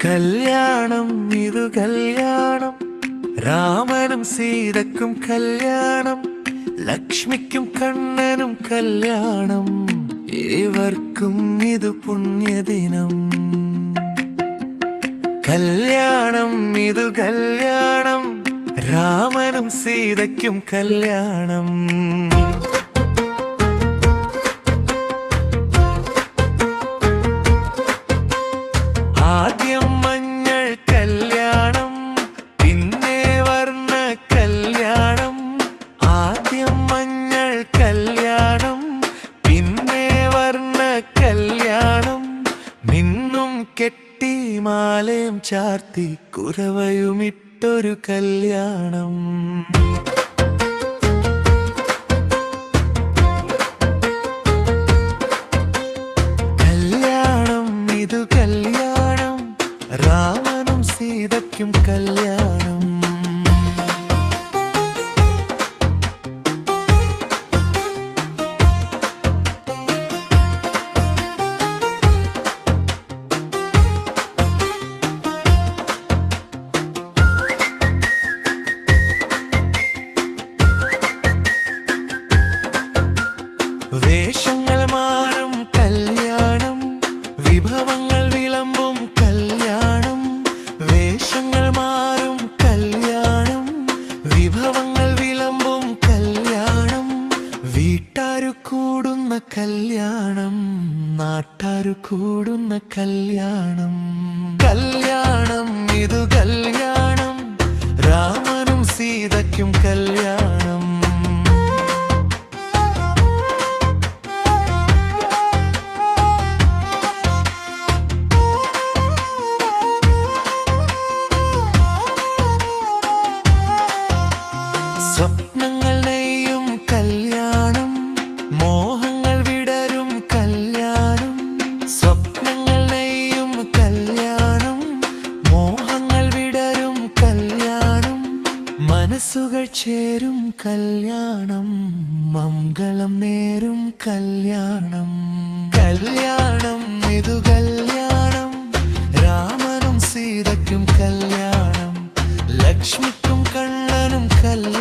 കല്യാണം ഇതു കല്യാണം, രാമനും സീതക്കും കല്യാണം, ലക്ഷ്മിക്കും കണ്ണനും കല്യാണം, ഇവർക്കും ഇത് പുണ്യദിനം. കല്യാണം ഇതു കല്യാണം, രാമനും സീതയ്ക്കും കല്യാണം. ആദ്യം മഞ്ഞൾ കല്യാണം, പിന്നെ വർണ്ണ കല്യാണം. ആദ്യം മഞ്ഞൾ കല്യാണം, പിന്നെ വർണ്ണ കല്യാണം. മിന്നും കെട്ടി മാലയും ചാർത്തി കുരവയുമിട്ടൊരു കല്യാണം. കല്യാണം ഇതു കല്യാണം, രാമനും സീതയ്ക്കും കല്യാണം. വേഷങ്ങൾ മാറും കല്യാണം, വിഭവങ്ങൾ വിളമ്പും കല്യാണം. വേഷങ്ങൾ മാറും കല്യാണം, വിഭവങ്ങൾ വിളമ്പും കല്യാണം. വീട്ടാരു കൂടുന്ന കല്യാണം, നാട്ടാരു കൂടുന്ന കല്യാണം. കല്യാണം ഇതു കല്യാണം, രാമനും സീതയ്ക്കും കല്യാണം. സ്വപ്നങ്ങൾ നെയ്യും കല്യാണം, മോഹങ്ങൾ വിടരും കല്യാണം. സ്വപ്നങ്ങൾ നെയ്യും കല്യാണം, മോഹങ്ങൾ വിടരും കല്യാണം. മനസ്സുകൾ ചേരും കല്യാണം, മംഗളം നേരും കല്യാണം. കല്യാണം ഇതു കല്യാണം, രാമനും സീതയ്ക്കും കല്യാണം, ലക്ഷ്മിക്കും കണ്ണനും കല്യാണം.